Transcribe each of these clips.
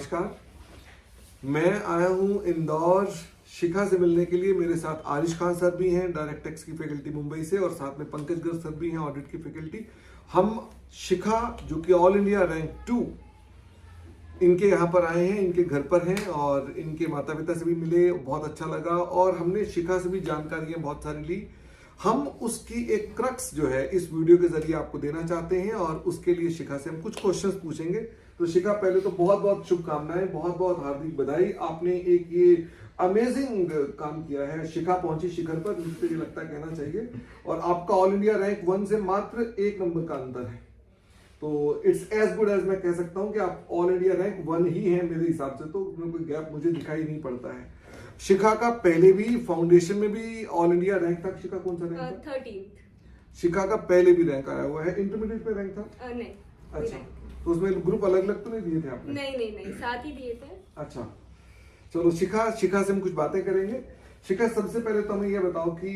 नमस्कार। मैं आया हूँ इंदौर शिखा से मिलने के लिए। मेरे साथ आरिश खान सर भी हैं, डायरेक्ट टैक्स की फैकल्टी मुंबई से, और साथ में पंकज गर्ग सर भी हैं, ऑडिट की फैकल्टी। हम शिखा जो कि ऑल इंडिया रैंक 2, इनके यहाँ पर आए हैं, इनके घर पर हैं, और इनके माता पिता से भी मिले, बहुत अच्छा लगा। और हमने शिखा से भी जानकारियाँ बहुत सारी ली। हम उसकी एक क्रक्स जो है इस वीडियो के जरिए आपको देना चाहते हैं, और उसके लिए शिखा से हम कुछ क्वेश्चंस पूछेंगे। तो शिखा, पहले तो बहुत बहुत शुभकामनाएं, बहुत बहुत हार्दिक बधाई। आपने एक ये अमेजिंग काम किया है। शिखा पहुंची शिखर पर, मुझे ये लगता है कहना चाहिए। और आपका ऑल इंडिया रैंक 1 से मात्र 1 नंबर का अंतर है। तो इट्स एज गुड एज मैं कह सकता हूं कि आप ऑल इंडिया रैंक 1 ही हैं मेरे हिसाब से। तो कोई गैप मुझे दिखाई नहीं पड़ता है। शिखा का पहले भी फाउंडेशन में भी ऑल इंडिया रैंक था। शिखा कौन सा रैंक था? 13th। शिखा का पहले भी रैंक आया हुआ है। इंटरमीडिएट में रैंक था? नहीं। अच्छा, तो उसमें ग्रुप अलग अलग तो नहीं दिए थे आपने? नहीं, साथ ही दिए थे। अच्छा, चलो शिखा से हम कुछ बातें करेंगे। शिखा, सबसे पहले तो हमें यह बताओ कि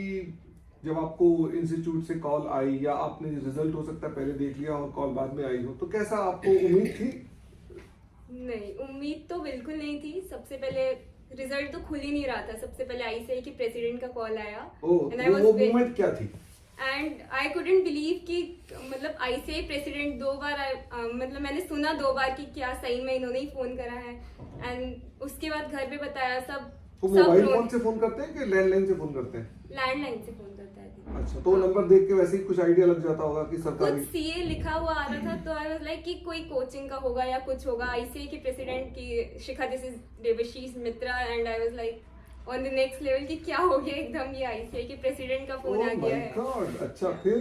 जब आपको इंस्टीट्यूट से कॉल आई, या आपने रिजल्ट हो सकता है पहले देख लिया और कॉल बाद में आई हो, तो कैसा आपको उम्मीद थी? नहीं, उम्मीद तो बिल्कुल नहीं थी। सबसे पहले रिजल्ट तो खुल ही नहीं रहा था। सबसे पहले आईसीआई के प्रेसिडेंट का कॉल आया। ओह, तो वो मोमेंट क्या थी? एंड आई कुडंट बिलीव कि मतलब आईसीआई प्रेसिडेंट 2 बार मतलब मैंने सुना 2 बार कि क्या सही में इन्होंने ही फोन करा है। एंड उसके बाद घर पे बताया सब। तो मोबाइल फोन से फोन करते हैं कि लैंडलाइन से फोन करते हैं? लैंडलाइन से फोन करता है। अच्छा, तो नंबर देख के वैसे ही कुछ आइडिया लग जाता होगा कि सरकारी कुछ सीए लिखा हुआ आ रहा था, तो आई वाज लाइक कि कोई कोचिंग का होगा या कुछ होगा। आईसीआई के प्रेसिडेंट की Shikha, this is Debashish Mitra, and I was like on the next level कि क्या हो गया एकदम, ये आईसीआई के प्रेसिडेंट का फोन आ गया है। गॉड, अच्छा, फिर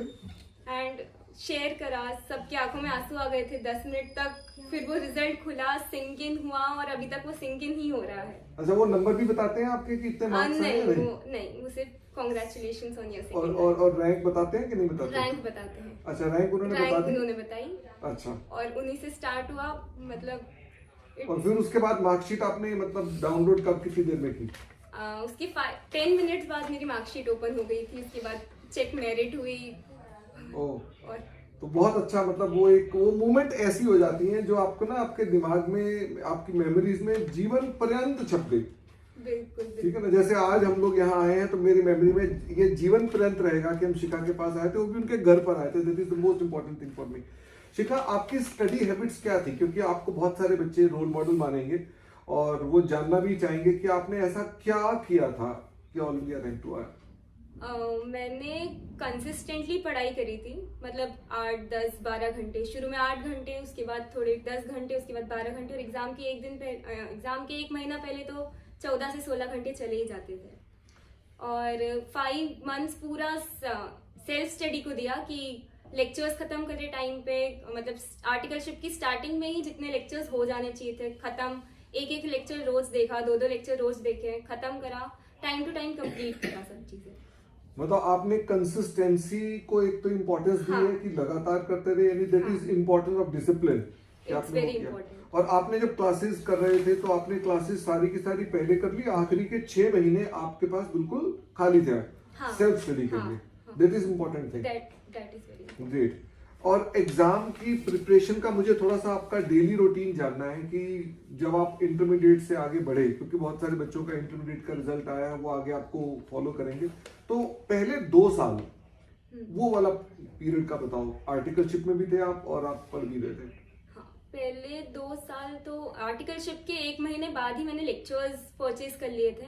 एंड शेयर करा, सबकी आंखों में आंसू आ गए थे 10 मिनट तक। फिर वो रिजल्ट खुला, सिंक इन हुआ, और अभी तक वो सिंक इन ही हो रहा है। अच्छा, वो नंबर भी बताते हैं आपके कि इतने मार्क्स आए हैं? नहीं, वो सिर्फ कांग्रेचुलेशंस ऑन योर और सेकंड। और रैंक बताते हैं कि नहीं बताते? रैंक बताते हैं। अच्छा, रैंक उन्होंने बताई। अच्छा, और उन्हीं से स्टार्ट हुआ मतलब। और फिर उसके बाद मार्कशीट आपने मतलब डाउनलोड कब, कितनी देर में की? उसके 10 मिनट्स बाद मेरी मार्कशीट ओपन हो गई थी। उसके बाद चेक मेरिट हुई। और तो बहुत अच्छा, मतलब वो मोमेंट ऐसी हो जाती हैं जो आपको ना आपके दिमाग में, आपकी मेमोरीज में जीवन पर्यंत छप गई। बिल्कुल, ठीक है ना। जैसे आज हम लोग यहाँ आए हैं तो मेरी मेमोरी में ये जीवन पर्यंत रहेगा कि हम शिखा के पास आए थे, वो भी उनके घर पर आए थे। That is the most important thing for me. Shikha, आपकी स्टडी हैबिट्स क्या थी? क्योंकि आपको बहुत सारे बच्चे रोल मॉडल मानेंगे और वो जानना भी चाहेंगे कि आपने ऐसा क्या किया था कि ऑल इंडिया रैंक 2 आया। मैंने कंसिस्टेंटली पढ़ाई करी थी। मतलब 8, 10, 12 घंटे। शुरू में 8 घंटे, उसके बाद थोड़े 10 घंटे, उसके बाद 12 घंटे, और एग्जाम के एग्जाम के 1 महीना पहले तो 14 से 16 घंटे चले ही जाते थे। और 5 मंथ्स पूरा सेल्फ स्टडी को दिया कि लेक्चर्स खत्म करे टाइम पे। मतलब आर्टिकलशिप की स्टार्टिंग में ही जितने लेक्चर्स हो जाने चाहिए थे खत्म। एक लेक्चर रोज देखा, 2 लेक्चर रोज देखे, खत्म करा, टाइम टू टाइम कंप्लीट करा सब चीजें। मतलब आपने कंसिस्टेंसी को एक तो इम्पोर्टेंस दी है कि लगातार करते रहे, यानी that is importance of discipline. It's very important. और आपने जब क्लासेस कर रहे थे तो आपने क्लासेस सारी की सारी पहले कर ली, आखिरी के 6 महीने आपके पास बिल्कुल खाली थे सेल्फ स्टडी के लिए। That is important thing. That is very great. और एग्जाम की प्रिपरेशन का मुझे थोड़ा सा आपका डेली रूटीन जानना है कि जब आप इंटरमीडिएट से आगे बढ़े, क्योंकि बहुत सारे बच्चों का इंटरमीडिएट का रिजल्ट आया है, वो आगे आपको फॉलो करेंगे, तो पहले 2 साल वो वाला पीरियड का बताओ। आर्टिकलशिप में भी थे आप और आप पढ़ भी रहे थे। पहले 2 साल तो आर्टिकलशिप के 1 महीने बाद ही मैंने लेक्चर्स परचेज कर लिए थे।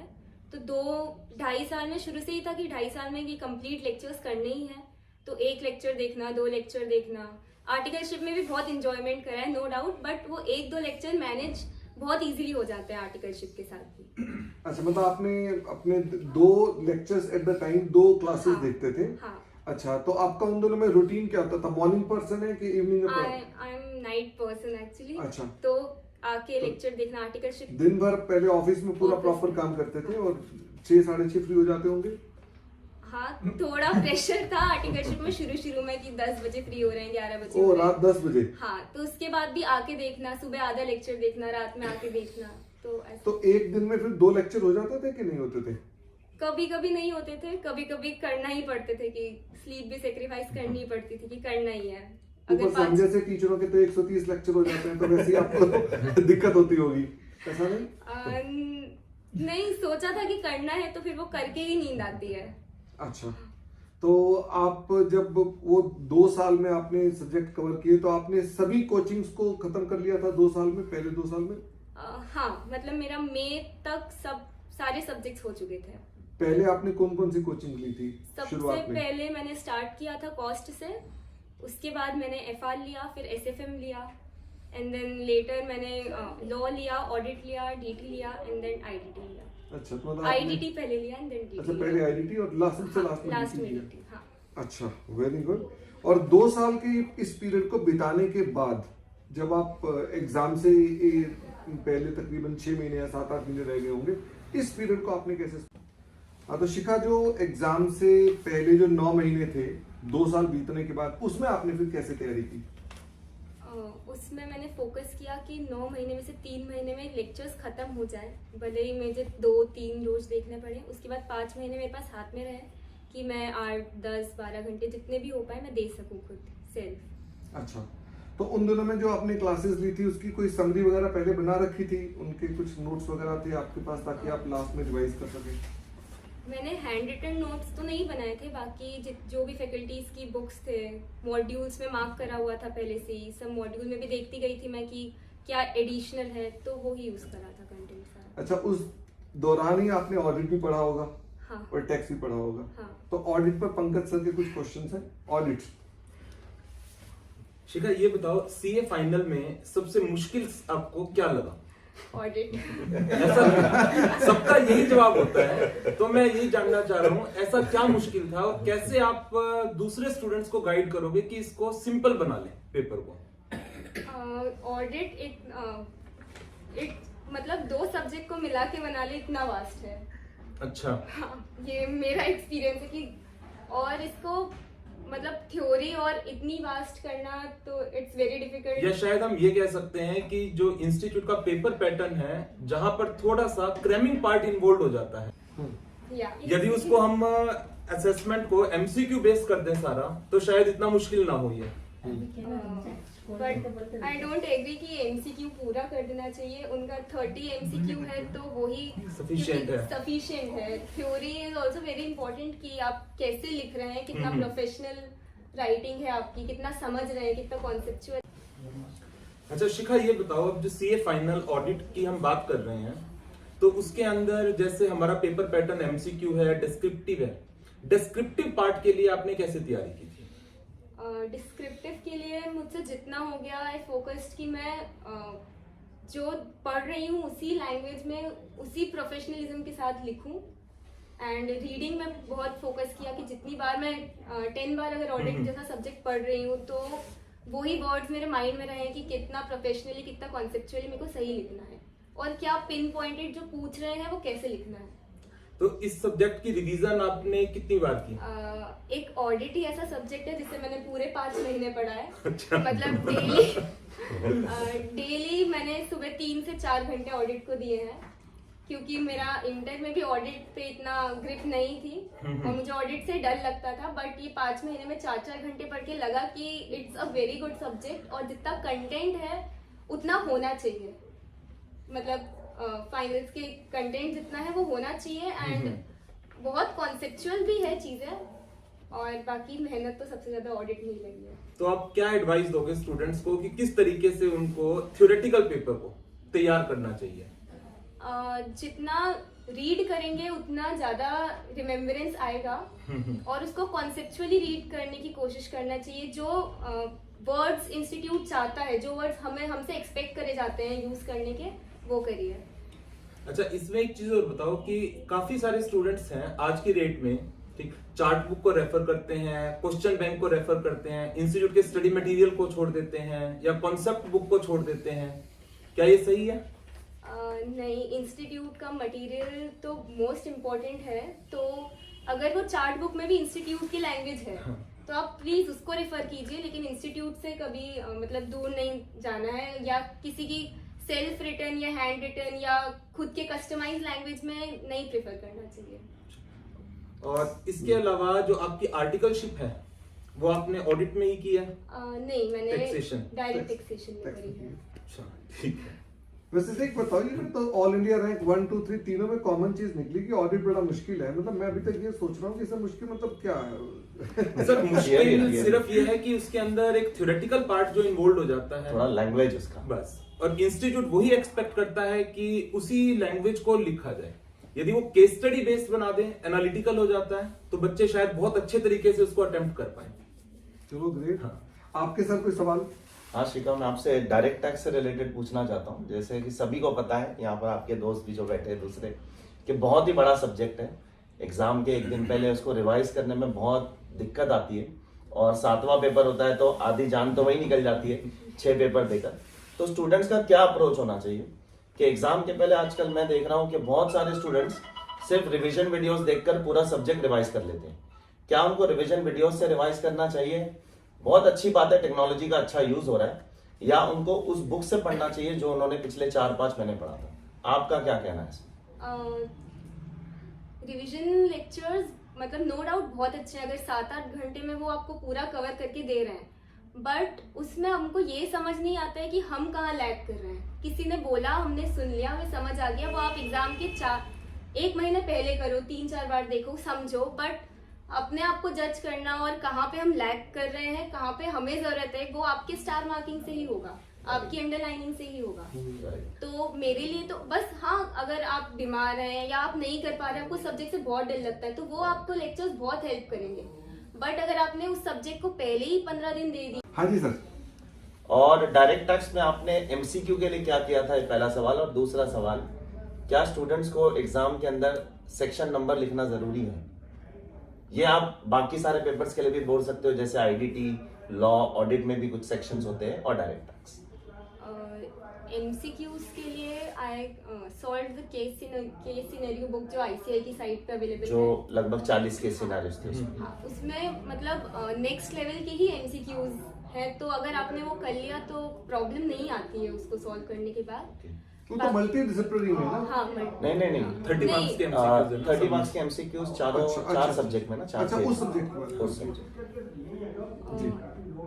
तो 2-2.5 साल में शुरू से ही था कि 2.5 साल में ये कंप्लीट लेक्चर्स करने ही हैं। तो 1 लेक्चर देखना, 2 लेक्चर देखना। आर्टिकलशिप में भी बहुत इंजॉयमेंट करा है, नो डाउट, बट वो 1-2 लेक्चर मैनेज बहुत इजीली हो जाते हैं आर्टिकलशिप के साथ भी। अच्छा, मतलब आपने अपने 2 lectures at the time 2 classes देखते थे? हाँ। अच्छा, तो आपका उन दोनों में रूटीन क्या होता था? मॉर्निंग पर्सन है कि evening? I am night person actually. अच्छा, तो आके लेक्चर देखना, आर्टिकलशिप। दिन भर पहले ऑफिस में पूरा प्रॉपर काम करते थे और 6, 6:30 फ्री हो जाते होंगे? हाँ, थोड़ा प्रेशर था आर्टिकलशिप में शुरू में कि 10 बजे फ्री हो रहे हैं, 11 बजे। ओ, रात 10 बजे? हाँ, तो उसके बाद भी आके देखना, सुबह आधा लेक्चर देखना, रात में आके देखना। तो एक दिन में फिर 2 लेक्चर हो जाते थे कि नहीं होते थे? कभी कभी नहीं होते थे, कभी कभी करना ही पड़ते थे कि स्लीप भी सेक्रीफाइस करनी पड़ती थी कि करना ही है। अगर ऊपर से हम जैसे टीचरों के तो 130 लेक्चर हो जाते हैं, तो वैसे ही आपको दिक्कत होती होगी, ऐसा नहीं? नहीं, सोचा था कि करना है तो फिर वो करके ही नींद आती है। अच्छा, तो आप जब वो 2 साल में आपने सब्जेक्ट कवर किए तो आपने सभी कोचिंग्स को खत्म कर लिया था 2 साल में, पहले 2 साल में? हाँ, मतलब मेरा मई तक सब सारे सब्जेक्ट्स हो चुके थे। पहले आपने कौन कौन सी कोचिंग ली थी सबसे शुरुआत में? पहले मैंने स्टार्ट किया था कॉस्ट से, उसके बाद मैंने एफआर लिया, फिर एसएफएम लिया, एंड देन लेटर मैंने लॉ लिया, ऑडिट लिया, डीटी लिया, एंड देन आईडीटी लिया। अच्छा, तो मतलब आईडीटी पहले लिया एंड देन डीटी। अच्छा, पहले आईडीटी और लास्ट में लास्ट में DT लिया। डीटी। हाँ। अच्छा, वेरी गुड। और 2 साल के इस पीरियड को बिताने के बाद जब आप एग्जाम से पहले तकरीबन 6 महीने या 7-8 महीने रह गए होंगे, इस पीरियड को आपने कैसे? हाँ, तो शिखा, जो एग्जाम से पहले जो 9 महीने थे 2 साल बीतने के बाद, उसमें आपने फिर कैसे तैयारी की? उसमें मैंने फोकस किया कि 9 महीने में से 3 महीने में लेक्चर्स खत्म हो जाए, भले ही मुझे 2-3 रोज देखने पड़े, उसके बाद 5 महीने मेरे पास हाथ में रहे कि मैं 8-10-12 घंटे जितने भी हो पाए मैं दे सकूं खुद सेल्फ। अच्छा, तो उन दिनों में जो आपने क्लासेस ली थी उसकी कोई समरी वगैरह पहले बना रखी थी, उनके कुछ नोट्स वगैरह थे आपके पास ताकि आप लास्ट में रिवाइज कर सकें? मैंने हैंड रिटन नोट्स तो नहीं बनाए थे, बाकी जो भी फैकल्टीज की बुक्स थे, मॉड्यूल्स में मार्क करा हुआ था पहले से ही, सब मॉड्यूल में भी देखती गई थी मैं कि क्या एडिशनल है, तो वो ही यूज करा था कंटेंट सारा। अच्छा, उस दौरान ही आपने ऑडिट भी पढ़ा होगा? हाँ। और टैक्स भी पढ़ा होगा? हाँ। तो ऑडिट पर पंकज सर के कुछ क्वेश्चंस हैं। ऑडिट, शिखा ये बताओ, सीए फाइनल में सबसे मुश्किल आपको क्या लगा? ऑडिट। ऐसा सबका यही जवाब होता है, तो मैं यही जानना चाह रहा हूँ ऐसा क्या मुश्किल था और कैसे आप दूसरे स्टूडेंट्स को गाइड करोगे कि इसको सिंपल बना लें पेपर को? ऑडिट एक मतलब 2 सब्जेक्ट को मिला के बना ले इतना वास्ट है। अच्छा। हाँ, ये मेरा एक्सपीरियंस है कि और इसको मतलब थ्योरी और इतनी वास्ट करना तो इट्स वेरी डिफिकल्ट। या शायद हम ये कह सकते हैं कि जो इंस्टीट्यूट का पेपर पैटर्न है जहां पर थोड़ा सा क्रैमिंग पार्ट इन्वॉल्व हो जाता है, यदि उसको हम असेसमेंट को एमसीक्यू बेस कर दें सारा, तो शायद इतना मुश्किल ना हो ये। बट आई डोंट एग्री कि एमसीक्यू पूरा कर देना चाहिए। उनका 30 एमसीक्यू है तो वही सफिशिएंट है। Theory is also very important कि आप कैसे लिख रहे हैं, कितना प्रोफेशनल राइटिंग है आपकी, कितना समझ रहे हैं, कितना कॉन्सेप्चुअल। अच्छा शिखा, ये बताओ, अब जो सीए फाइनल ऑडिट की हम बात कर रहे हैं, तो उसके अंदर जैसे हमारा पेपर पैटर्न एमसीक्यू है, डिस्क्रिप्टिव है, डिस्क्रिप्टिव पार्ट के लिए आपने कैसे तैयारी की थी? डिस्क्रिप्टिव के लिए मुझसे जितना हो गया, आई फोकस्ड कि मैं जो पढ़ रही हूँ उसी लैंग्वेज में, उसी प्रोफेशनलिज्म के साथ लिखूं। एंड रीडिंग में बहुत फोकस किया कि जितनी बार मैं 10 बार अगर ऑडिट जैसा सब्जेक्ट पढ़ रही हूँ तो वही वर्ड्स मेरे माइंड में रहे कि कितना प्रोफेशनली, कितना कॉन्सेप्चुअली मेरे को सही लिखना है और क्या पिन पॉइंटेड जो पूछ रहे हैं वो कैसे लिखना है। तो इस सब्जेक्ट की रिवीजन आपने कितनी बार की? एक ऑडिट ही ऐसा सब्जेक्ट है जिसे मैंने पूरे 5 महीने पढ़ा है। अच्छा। मतलब डेली मैंने सुबह 3 से 4 घंटे ऑडिट को दिए हैं, क्योंकि मेरा इंटर में भी ऑडिट पे इतना ग्रिप नहीं थी और मुझे ऑडिट से डर लगता था। बट ये 5 महीने में 4-4 घंटे पढ़ के लगा कि it's a very good subject और जितना कंटेंट है उतना होना चाहिए। मतलब फाइनल्स के कंटेंट जितना है वो होना चाहिए एंड बहुत कॉन्सेप्चुअल भी है चीजें, और बाकी मेहनत तो सबसे ज्यादा ऑडिट में ही लगी है। तो आप क्या एडवाइस दोगे स्टूडेंट्स को कि किस तरीके से उनको थ्योरेटिकल पेपर को तैयार करना चाहिए? जितना रीड करेंगे उतना ज्यादा रिमेम्बरेंस आएगा और उसको कॉन्सेप्चुअली रीड करने की कोशिश करना चाहिए। जो वर्ड्स इंस्टीट्यूट चाहता है, जो वर्ड्स हमसे एक्सपेक्ट करे जाते हैं यूज करने के, वो करिए। अच्छा, इसमें एक चीज और बताओ कि काफी सारे स्टूडेंट्स हैं आज की डेट में, ठीक, चार्ट बुक को रेफर करते हैं, क्वेश्चन बैंक को रेफर करते हैं, इंस्टीट्यूट के स्टडी मटेरियल को छोड़ देते हैं या कॉन्सेप्ट बुक को छोड़ देते हैं। क्या ये सही है? नहीं, इंस्टीट्यूट का मटेरियल तो मोस्ट इम्पोर्टेंट है। तो अगर वो चार्ट बुक में भी इंस्टीट्यूट की लैंग्वेज है तो आप प्लीज उसको रेफर कीजिए, लेकिन इंस्टीट्यूट से कभी मतलब दूर नहीं जाना है, या किसी की सेल्फ रिटन या हैंड रिटन या खुद के कस्टमाइज लैंग्वेज में नहीं प्रेफर करना चाहिए। और इसके अलावा जो आपकी आर्टिकलशिप है वो आपने ऑडिट में ही किया है? नहीं, मैंने Taxation. डायरेक्ट टैक्सेशन में करी है। अच्छा, ठीक है। वैसे एक बताओ, ये तो ऑल इंडिया रैंक 1 2 3 तीनों में कॉमन चीज निकली कि ऑडिट बड़ा मुश्किल है। मतलब मैं अभी तक ये सोच रहा हूँ कि इसमें मुश्किल मतलब क्या है। सर मुश्किल सिर्फ ये है कि उसके अंदर एक थ्योरेटिकल पार्ट जो इन्वॉल्व हो जाता है, थोड़ा लैंग्वेज उसका, बस। और इंस्टीट्यूट वही एक्सपेक्ट करता है कि उसी लैंग्वेज को लिखा जाए। यदि वो केस स्टडी बेस्ड बना दें, एनालिटिकल हो जाता है, तो बच्चे शायद बहुत अच्छे तरीके से उसको अटेम्प्ट कर पाए। चलो ग्रेट। हाँ। आपके सर कोई सवाल? हाँ शिखा, मैं आपसे डायरेक्ट टैक्स से रिलेटेड पूछना चाहता हूँ। जैसे कि सभी को पता है, यहाँ पर आपके दोस्त भी जो बैठे हैं दूसरे, कि बहुत ही बड़ा सब्जेक्ट है। एग्जाम के एक दिन पहले उसको रिवाइज करने में बहुत दिक्कत आती है, और 7वां पेपर होता है तो आधी जान तो वही निकल जाती है 6 पेपर देकर। तो स्टूडेंट्स का क्या अप्रोच होना चाहिए कि एग्जाम के पहले आजकल मैं देख रहा हूँ कि बहुत सारे स्टूडेंट्स सिर्फ रिवीजन वीडियोस देखकर पूरा सब्जेक्ट रिवाइज कर लेते हैं। क्या उनको रिवीजन वीडियोस से रिवाइज करना चाहिए? बहुत अच्छी बात है, टेक्नोलॉजी का अच्छा यूज हो रहा है, या उनको उस बुक से पढ़ना चाहिए जो उन्होंने पिछले 4-5 महीने पढ़ा था? आपका क्या कहना है इसमें? रिवीजन लेक्चर्स मतलब नो डाउट बहुत अच्छे हैं, अगर 7-8 घंटे में वो आपको पूरा कवर करके दे रहे हैं, बट उसमें हमको ये समझ नहीं आता है कि हम कहाँ लैग कर रहे हैं। किसी ने बोला, हमने सुन लिया, हमें समझ आ गया, वो आप एग्जाम के 1 महीने पहले करो, 3-4 बार देखो, समझो, बट अपने आप को जज करना और कहाँ पे हम लैग कर रहे हैं, कहाँ पे हमें जरूरत है, वो आपके स्टार मार्किंग से ही होगा, आपकी अंडरलाइनिंग से ही होगा। तो मेरे लिए तो बस, हाँ, अगर आप बीमार हैं या आप नहीं कर पा रहे हैं, आपको सब्जेक्ट से बहुत डर लगता है, तो वो आपको लेक्चर्स बहुत हेल्प करेंगे। बट अगर आपने उस सब्जेक्ट को पहले ही 15 दिन दे दी। हाँ जी सर। और डायरेक्ट टैक्स में आपने एमसीक्यू के लिए क्या किया था, ये पहला सवाल। और दूसरा सवाल, क्या स्टूडेंट्स को एग्जाम के अंदर सेक्शन नंबर लिखना जरूरी है? ये आप बाकी सारे पेपर्स के लिए भी बोल सकते हो, जैसे आईडीटी, लॉ, ऑडिट में भी कुछ सेक्शंस होते हैं, और डायरेक्ट टैक्स। एमसीक्यूज के लिए I solve the case scenario book जो आईसीआई की साइट पे अवेलेबल है, जो लगभग 40 के सिनेरियोस थे उसमें। हाँ, उसमें मतलब नेक्स्ट लेवल के ही एमसीक्यूज है, तो अगर आपने वो कर लिया तो प्रॉब्लम नहीं आती है उसको सॉल्व करने के बाद। वो तो मल्टी डिसिप्लिनरी है ना? हाँ, नहीं 30 मार्क्स के 30 मार्क्स के एमसीक्यूज चारों अच्छा, चार अच्छा। सब्जेक्ट में ना, 4 अच्छा, उस सब्जेक्ट में। उस सब्जेक्ट।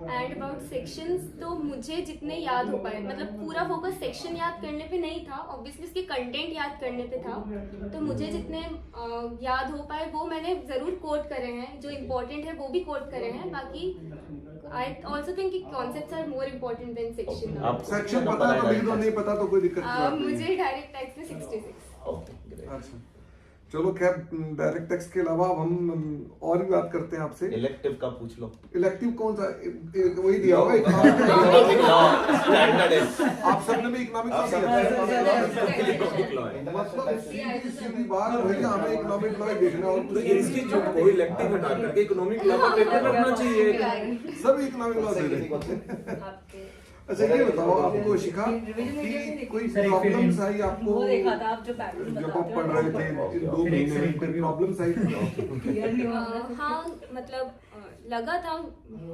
एंड अबाउट सेक्शंस, तो मुझे जितने याद हो पाए, मतलब पूरा फोकस सेक्शन याद करने पे नहीं था, ऑब्वियसली उसके कंटेंट याद करने पे था, तो मुझे जितने याद हो पाए वो मैंने जरूर कोट करे हैं, जो इम्पोर्टेंट है वो भी कोट करे हैं। बाकी आई ऑल्सो थिंक कि concepts are more important than section. आप सेक्शन पता है तो लिख दो, नहीं पता तो कोई दिक्कत नहीं आती। मुझे डायरेक्ट टैक्स में 66। Okay, great. अच्छा, चलो खैर, डायरेक्ट टैक्स के अलावा अब हम और भी बात करते हैं आपसे। इलेक्टिव का पूछ लो। इलेक्टिव कौन सा? वही दिया होगा, इकोनॉमिक लॉ स्टैंडर्ड है। आप सबने भी इकोनॉमिक लॉ दिया है। मतलब सीधी बात भैया, हमें इकोनॉमिक लॉ देखना और तो इंस्टीट्यूट को इलेक्टिव हटा करके इकोनॉमिक लॉ का पेपर रखना चाहिए। सब इकोनॉमिक लॉ दे रहे। अच्छा, ये बताओ आपको शिखा कि कोई प्रॉब्लम्स आई आपको? वो देखा था आप जो पैटर्न जब आप पढ़ रहे थे इन 2 महीने में, कोई प्रॉब्लम्स आई? हाँ, मतलब लगा था,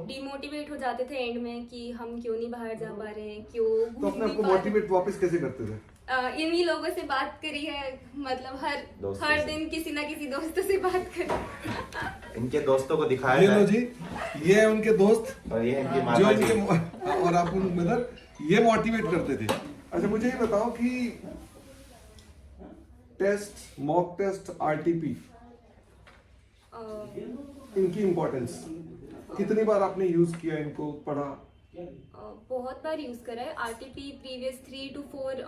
डिमोटिवेट हो जाते थे एंड में कि हम क्यों नहीं बाहर जा पा रहे हैं, क्यों तो अपने आपको मोटिवेट वापस कैसे करते थे? इन्हीं लोगों से बात करी है, मतलब दोस्तों हर से। दिन किसी ना किसी दोस्तों से बात करी। इनके दोस्तों को दिखाया ये लो जाए। जी, ये है उनके दोस्त और ये है इनकी जो माता जी। इनके और आप मतलब ये मोटिवेट करते थे। अच्छा, मुझे ये बताओ कि टेस्ट, मॉक टेस्ट, आरटीपी, इनकी इम्पोर्टेंस कितनी बार आपने यूज किया, इनको पढ़ा? बहुत बार यूज करा है। आरटीपी प्रीवियस 3 to 4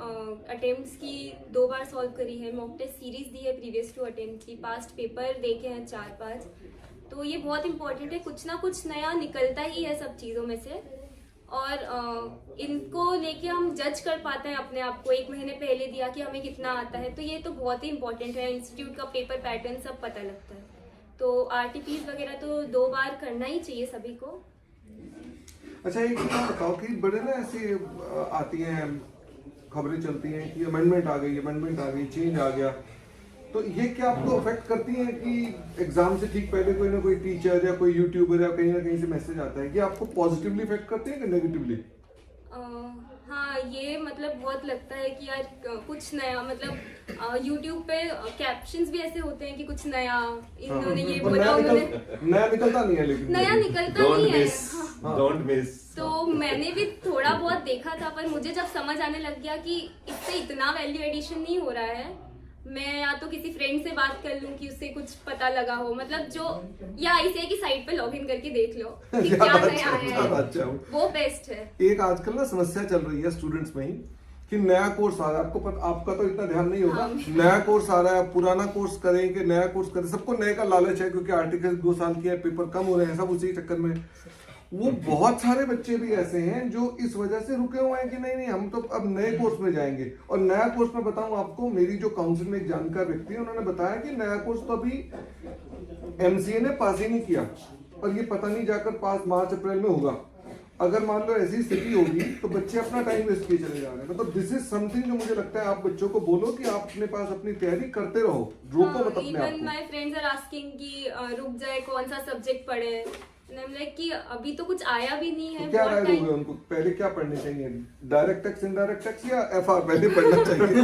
अटेम्प्ट्स की 2 बार सॉल्व करी है, मॉक टेस्ट सीरीज दी है प्रीवियस 2 अटेम्प्ट की, पास्ट पेपर देखे हैं 4-5। तो ये बहुत इंपॉर्टेंट है, कुछ ना कुछ नया निकलता ही है सब चीज़ों में से, और इनको लेके हम जज कर पाते हैं अपने आप को। 1 महीने पहले दिया कि हमें कितना आता है, तो ये तो बहुत ही इंपॉर्टेंट है। इंस्टीट्यूट का पेपर पैटर्न सब पता लगता है, तो आरटीपीज वगैरह तो 2 बार करना ही चाहिए सभी को। अच्छा, एक बात बताओ कि बड़े ना ऐसे आती हैं खबरें चलती हैं कि अमेंडमेंट आ गई, चेंज आ गया, तो ये क्या आपको अफेक्ट करती हैं कि एग्जाम से ठीक पहले कोई ना कोई टीचर या कोई यूट्यूबर या कहीं ना कहीं से मैसेज आता है कि आपको पॉजिटिवली अफेक्ट करते हैं कि नेगेटिवली? हाँ, ये मतलब बहुत लगता है कि यार कुछ नया, मतलब यूट्यूब पे कैप्शंस भी ऐसे होते हैं कि कुछ नया इन्होंने ये और बोला, उन्होंने नया निकलता नहीं है, लेकिन नया निकलता नहीं है। हाँ। Don't miss. तो मैंने भी थोड़ा बहुत देखा था, पर मुझे जब समझ आने लग गया कि इससे इतना वैल्यू एडिशन नहीं हो रहा है, मैं या तो किसी फ्रेंड से बात कर लूं कि उससे कुछ पता लगा हो, मतलब जो, या ऐसे की साइट पे लॉगिन करके देख लो कि क्या नया है, वो बेस्ट है। एक आजकल ना समस्या चल रही है स्टूडेंट्स में ही कि नया कोर्स आ रहा है, आपको पता, आपका तो इतना ध्यान नहीं होगा, नया कोर्स आ रहा है, पुराना कोर्स करें कि नया कोर्स करें, सबको नए का लालच है क्योंकि आर्टिकल 2 साल की है, पेपर कम हो रहे हैं, सब उसी चक्कर में। वो बहुत सारे बच्चे भी ऐसे हैं जो इस वजह से रुके हुए हैं कि नहीं हम तो अब नए कोर्स में जाएंगे। और नया कोर्स में बताऊं आपको, मेरी जो काउंसिल में एक जानकार व्यक्ति है, उन्होंने बताया कि नया कोर्स तो अभी एमसीए ने पास ही नहीं किया और ये पता नहीं जाकर पास मार्च अप्रैल में होगा। अगर मान लो ऐसी स्थिति होगी तो बच्चे अपना टाइम वेस्ट किए चले जा रहे हैं। मतलब दिस इज समथिंग जो मुझे लगता है आप बच्चों को बोलो कि आप अपने पास अपनी तैयारी करते रहो, रोको मत अपने आप इवन को। माय फ्रेंड्स आर आस्किंग कि रुक जाए, कौन सा सब्जेक्ट पढ़े, लाइक कि अभी तो कुछ आया भी नहीं है। तो क्या राय दोगे उनको, पहले क्या पढ़ने चाहिए, डायरेक्ट टैक्स, इनडायरेक्ट टैक्स या एफआर पहले पढ़ना चाहिए?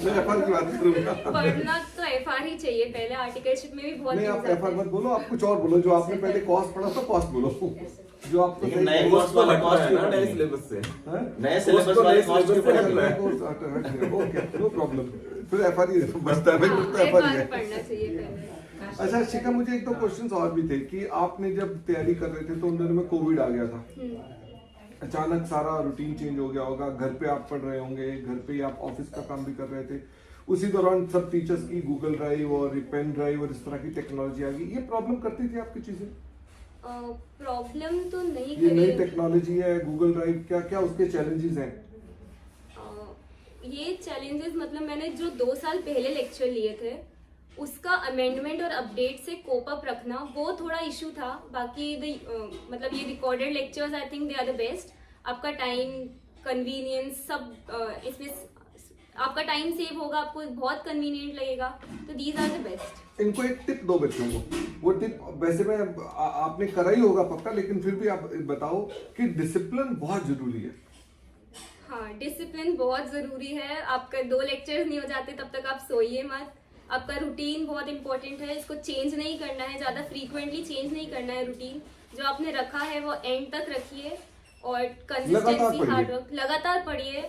मैं एफआर की बात करूंगा। पढ़ना तो एफआर ही चाहिए पहले, आर्टिकलशिप में भी बहुत नहीं, आप things आते एफआर हैं। मत बोलो, आप कुछ और बोलो। जो आपने पहले कॉस्ट पढ़ा था कॉस्ट बोलो, जो आपको लेकिन नए सही- कोर्स वाला कॉस्ट ना नए सिलेबस से, हैं? नए सिलेबस वाले कॉस्ट syllabus क्यों से पढ़ना हटना है? है। कोर्स हट गया, ओके, नो प्रॉब्लम। फिर एफआर ही बचता है भाई, हाँ, फिर तो एफआर ही एफआर है। पढ़ना चाहिए पहले। अच्छा शिखा, मुझे एक दो क्वेश्चंस और भी थे कि आपने जब तैयारी कर रहे थे तो उन दिनों में कोविड आ गया था, अचानक सारा रूटीन चेंज हो गया होगा, घर पे आप पढ़ रहे होंगे, घर पे ही आप ऑफिस का काम भी कर रहे थे, उसी दौरान सब टीचर्स की गूगल ड्राइव और पेन ड्राइव और इस तरह की टेक्नोलॉजी आ गई, ये प्रॉब्लम करती थी आपकी चीजें? प्रॉब्लम तो नहीं ये नई करी। टेक्नोलॉजी है गूगल ड्राइव, क्या क्या उसके चैलेंजेस हैं? ये चैलेंजेस, मतलब मैंने जो 2 साल पहले लेक्चर लिए थे उसका अमेंडमेंट और अपडेट से कोप अप रखना, वो थोड़ा इशू था। बाकी मतलब ये recorded lectures I think they are the best. आपका टाइम, कन्वीनियंस सब इसमें, आपका टाइम सेव होगा, आपको बहुत कन्वीनियंट लगेगा, तो दीज आर द बेस्ट। इनको एक टिप दो बच्चों को, वो टिप वैसे में आपने करा ही होगा पक्का, लेकिन फिर भी आप बताओ कि डिसिप्लिन बहुत जरूरी है। हाँ, डिसिप्लिन बहुत जरूरी है। आपका 2 लेक्चर्स नहीं हो जाते तब तक आप सोइए मत। आपका रूटीन बहुत इंपॉर्टेंट है, इसको चेंज नहीं करना है, ज़्यादा फ्रीक्वेंटली चेंज नहीं करना है। रूटीन जो आपने रखा है वो एंड तक रखिए और कंसिस्टेंसी, हार्ड वर्क लगातार पढ़िए।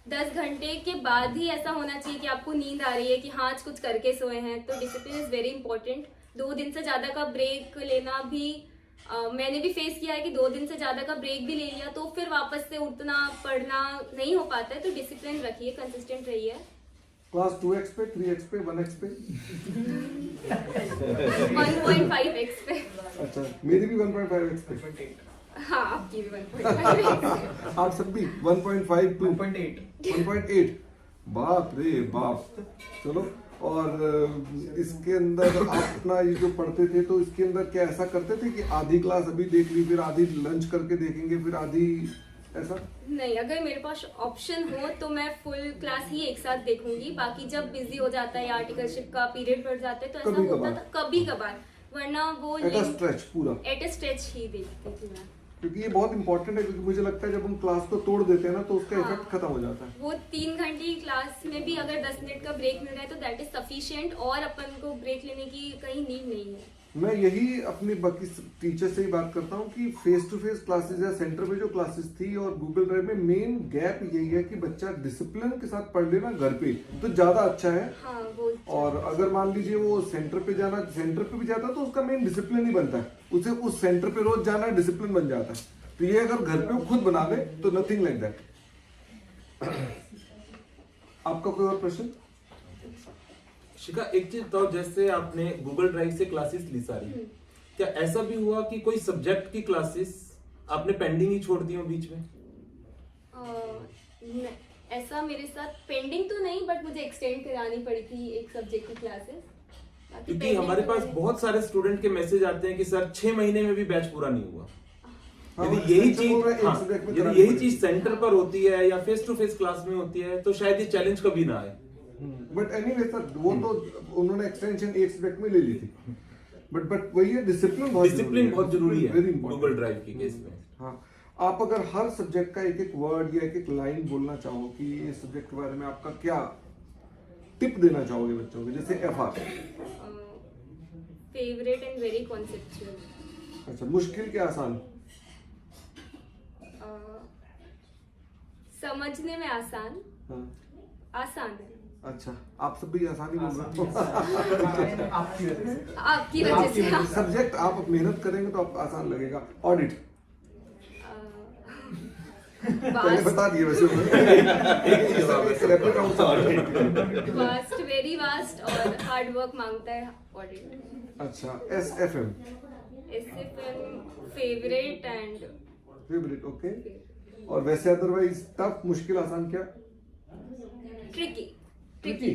10 घंटे के बाद ही ऐसा होना चाहिए कि आपको नींद आ रही है कि हाँ आज कुछ करके सोए हैं, तो डिसिप्लिन इज वेरी इंपॉर्टेंट। 2 दिन से ज़्यादा का ब्रेक लेना भी मैंने भी फेस किया है कि 2 दिन से ज़्यादा का ब्रेक भी ले लिया तो फिर वापस से उठना पढ़ना नहीं हो पाता है। तो डिसिप्लिन रखिए, कंसिस्टेंट रहिए। क्लास 2x पे, 3x पे, 1x पे? 1.5x पे। अच्छा, मेरी भी 1.5x पे। हाँ, आपकी भी 1.5x। आप सब भी 1.5 to 1.8? बाप रे बाप। चलो, और इसके अंदर आप अपना ये जो पढ़ते थे तो इसके अंदर क्या ऐसा करते थे कि आधी क्लास अभी देख ली, फिर आधी लंच करके देखेंगे, फिर आधी ऐसा? नहीं, अगर मेरे पास ऑप्शन हो तो मैं फुल क्लास ही एक साथ देखूंगी। बाकी जब बिजी हो जाता है या आर्टिकलशिप का पीरियड बढ़ जाता है तो ऐसा कभी-कभार। होता था कभी कभार, वरना वो एट अ स्ट्रेच पूरा, एट ए स्ट्रेच ही देखती थी मैं। क्योंकि ये बहुत इंपॉर्टेंट है, क्योंकि मुझे लगता है जब हम क्लास को तोड़ देते हैं ना तो उसका हाँ। इफेक्ट खत्म हो जाता है। वो 3 घंटे की क्लास में भी अगर 10 मिनट का ब्रेक मिल रहा है तो दैट इज सफिशिएंट, और अपन को ब्रेक लेने की कहीं नीड नहीं है। मैं यही अपनी बाकी टीचर से ही बात करता हूँ कि फेस टू फेस क्लासेस या सेंटर पे जो क्लासेस थी और गूगल ड्राइव में मेन गैप यही है कि बच्चा डिसिप्लिन के साथ पढ़ लेना घर पे तो ज्यादा अच्छा है। हाँ, वो और अगर मान लीजिए वो सेंटर पे भी जाता तो उसका मेन डिसिप्लिन ही बनता है, उसे उस सेंटर पे रोज जाना डिसिप्लिन बन जाता है। तो ये अगर घर पे वो खुद बना ले तो नथिंग लाइक दैट। आपका कोई और प्रश्न? शिखा, एक चीज बताओ, जैसे आपने गूगल ड्राइव से क्लासेस ली सारी, क्या ऐसा भी हुआ कि कोई सब्जेक्ट की क्लासेस आपने पेंडिंग ही छोड़ दी हो बीच में? ऐसा मेरे साथ पेंडिंग तो नहीं, बट मुझे एक्सटेंड करानी पड़ी थी एक सब्जेक्ट की क्लासेस। क्योंकि हमारे पास बहुत सारे स्टूडेंट के मैसेज आते हैं कि सर 6 महीने में भी बैच पूरा नहीं हुआ। हाँ, यदि यही सेंटर बोल रहा है, एक हाँ, subject में यदि करानी यही पड़ेगी। चीज सेंटर पर होती है या फेस टू फेस क्लास में होती है तो शायद ये चैलेंज कभी ना आए। बट एनीवे सर, वो तो उन्होंने एक्सटेंशन एक सब्जेक्ट में ले ली थी, बट वही है, डिसिप्लिन बहुत डिसिप्लिन बहुत जरूरी है वेरी इंपॉर्टेंट गूगल ड्राइव के केस में। हाँ, आप अगर हर सब्जेक्ट का एक एक वर्ड या एक एक लाइन बोलना चाहो कि इस सब्जेक्ट के बारे में आपका क्या टिप देना चाहोगे बच्चों को, जैसे FR। Favourite and very conceptual. अच्छा, मुश्किल क्या आसान? समझने में आसान, हाँ। आसान है। अच्छा, आप सब भी आसानी बोल रहे हो। आपकी वजह से। सब्जेक्ट आप मेहनत करेंगे तो आपको आसान लगेगा। ऑडिट पहले बता दिए वैसे। वास्ट, वेरी वास्ट और हार्ड वर्क मांगता है ऑडिट। अच्छा, SFM favourite and favourite, okay. और वैसे अदरवाइज टफ, मुश्किल, आसान क्या? ट्रिकी। ट्रिकी।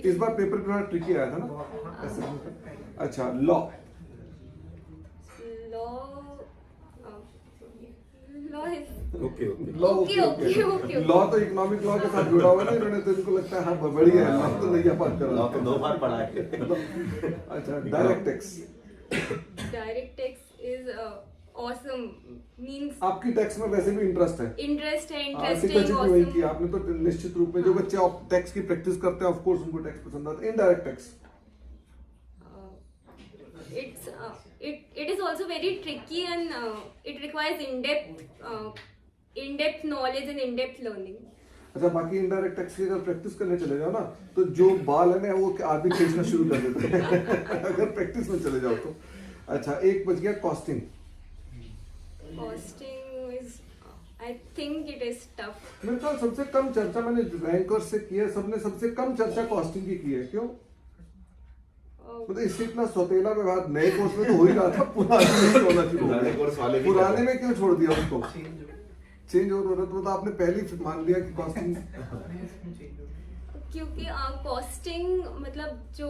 इस बार पेपर थोड़ा ट्रिकी आया था ना SFM का। अच्छा, लॉ ओके लॉ तो इकोनॉमिक लॉ के साथ जुड़ा हुआ है, इन्होंने तो इनको लगता है हाँ बढ़िया है, लॉ तो नहीं बात कर लॉ तो 2 बार पढ़ा है। अच्छा, direct tax is awesome, means आपकी टैक्स में वैसे भी इंटरेस्ट है, इंटरेस्ट है, इंटरेस्टिंग इंटरेस्टिंग, वही ऑसम। किया आपने तो निश्चित रूप में। जो बच्चे टैक्स की प्रैक्टिस करते हैं ऑफ कोर्स उनको टैक्स पसंद आता है। Indirect tax it is also very tricky and it requires in-depth knowledge and in-depth learning. अच्छा, बाकी इनडायरेक्ट टैक्स की अगर प्रैक्टिस करने चले जाओ ना तो जो बाल है ना वो आदमी खींचना शुरू कर देते हैं अगर प्रैक्टिस में चले जाओ तो। अच्छा, एक बच गया costing is I think it is tough. मेरे ख्याल सबसे कम चर्चा मैंने रैंकर से की है, सबने सबसे कम चर्चा कॉस्टिंग की है। क्यों? मतलब इससे इतना सौतेला व्यवहार नए कोर्स में तो हो ही रहा था, पुराने में होना चाहिए। पुराने में क्यों छोड़ दिया उसको? चेंज हो रहा था तो आपने पहले ही मान लिया कि कॉस्टिंग। क्योंकि कॉस्टिंग मतलब जो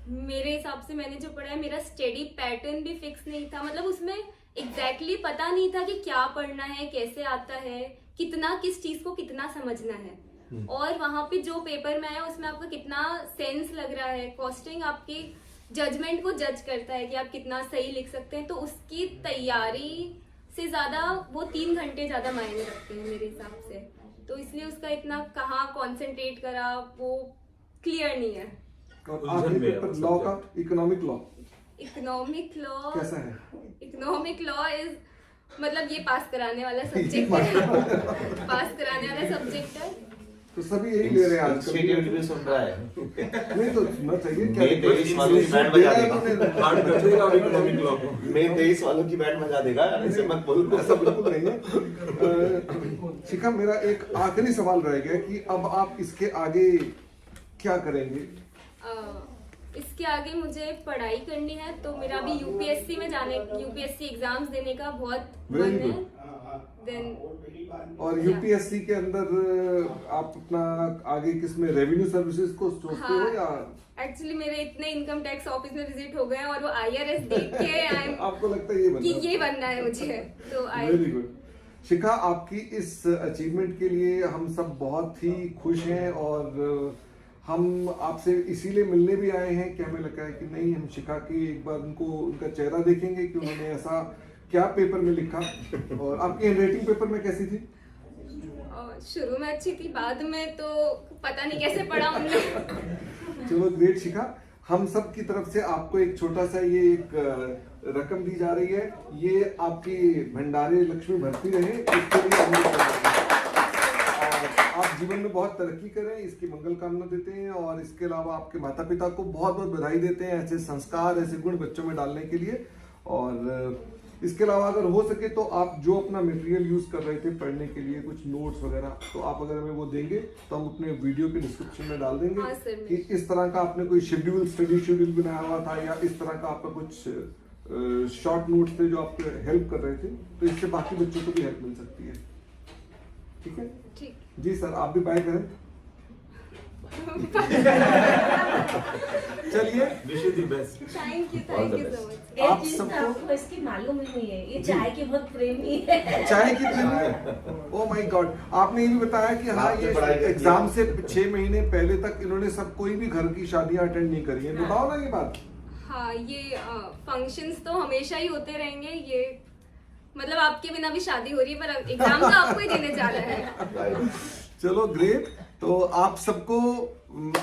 मेरे हिसाब से मैंने जो पढ़ा है, मेरा स्टडी पैटर्न भी फिक्स नहीं था। मतलब उसमें एग्जैक्टली पता नहीं था कि क्या पढ़ना है, कैसे आता है, कितना किस चीज को कितना समझना है। और वहां पे जो पेपर में आया उसमें आपका कितना सेंस लग रहा है। कॉस्टिंग आपकी जजमेंट को जज करता है कि आप कितना सही लिख सकते हैं, तो उसकी तैयारी से ज्यादा वो 3 घंटे ज्यादा मायने रखते हैं मेरे हिसाब से। तो इसलिए उसका इतना कहाँ कॉन्सेंट्रेट करा वो क्लियर नहीं है। और आखिरी पेपर लॉ का, इकोनॉमिक लॉ कैसा है? इकोनॉमिक लॉ इज मतलब ये पास कराने वाला सब्जेक्ट है। पास कराने वाला सब्जेक्ट है, तो सभी यही ले रहे हैं आज। इंस्टीट्यूट भी सुन रहा है। नहीं तो सुनना चाहिए। क्या May 23 वालों की बैंड बजा देगा। हार्ड कर देगा और इकोनॉमिक लॉ को। May 23 वालों की बैंड बजा देगा, ऐसे मत बोल। ऐसा बिल्कुल नहीं है। शिखा, मेरा एक आखिरी सवाल रह गया कि अब आप इसके आगे क्या करेंगे? इसके आगे मुझे पढ़ाई करनी है, तो मेरा अभी यूपीएससी में जाने, यूपीएससी एग्जाम्स देने का बहुत मन है। और यूपीएससी के अंदर आप अपना आगे किसमें, रेवेन्यू सर्विसेज को सोचते हो या? एक्चुअली मेरे इतने इनकम टैक्स ऑफिस में विजिट हो गए हैं और वो IRS देख के आपको लगता है ये बनना है मुझे, तो वेरी गुड। शिखा, आपकी इस अचीवमेंट के लिए हम सब बहुत ही खुश हैं और हम आपसे इसीलिए मिलने भी आए हैं कि हमें लगा है कि नहीं, हम शिखा की एक बार उनका चेहरा देखेंगे कि उन्होंने ऐसा क्या पेपर में लिखा। और आपकी हैंडराइटिंग पेपर में कैसी थी? शुरू में अच्छी थी, बाद में तो पता नहीं कैसे पढ़ा हमने। चलो ग्रेट शिखा, हम सब की तरफ से आपको एक छोटा सा ये एक रकम दी जा रही है। ये आपकी भंडारे लक्ष्मी भरती रहे, इसके लिए आप जीवन में बहुत तरक्की करें, इसकी मंगल कामना देते हैं। और इसके अलावा आपके माता पिता को बहुत बहुत बधाई देते हैं ऐसे संस्कार, ऐसे गुण बच्चों में डालने के लिए। और इसके अलावा अगर हो सके तो आप जो अपना मटेरियल यूज कर रहे थे पढ़ने के लिए, कुछ नोट्स वगैरह, तो आप अगर हमें वो देंगे तो हम अपने वीडियो के डिस्क्रिप्शन में डाल देंगे। हाँ, कि इस तरह का आपने कोई स्टडी शेड्यूल बनाया हुआ था या इस तरह का आपका कुछ शॉर्ट नोट्स थे जो आपको हेल्प कर रहे थे, तो इससे बाकी बच्चों को भी हेल्प मिल सकती है। ठीक है? ठीक जी सर, आप भी बाय करें। चलिए, wish you the best. Thank you so much. आप एक चीज सबको आपको इसकी मालूम ही नहीं है, ये चाय के बहुत प्रेमी है। चाय की प्रेमी। ओह माय गॉड, आपने ये भी बताया कि हाँ, आपने पढ़ाई ये करनी एग्जाम है। से 6 महीने पहले तक इन्होंने सब कोई भी घर की शादियां अटेंड नहीं करी है। बताओ ना ये बात। हाँ, ये फंक्शंस तो हमेशा ही होते रहेंगे, ये मतलब आपके बिना भी शादी हो रही है पर एग्जाम तो आपको ही देने जा रहा है। राइट। चलो ग्रेट। तो आप सबको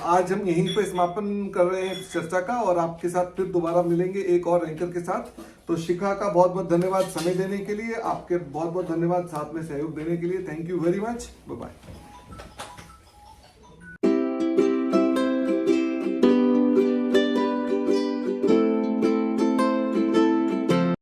आज हम यहीं पे समापन कर रहे हैं इस चर्चा का, और आपके साथ फिर दोबारा मिलेंगे एक और एंकर के साथ। तो शिखा का बहुत बहुत धन्यवाद समय देने के लिए, आपके बहुत बहुत धन्यवाद साथ में सहयोग देने के लिए। Thank you very much, bye bye.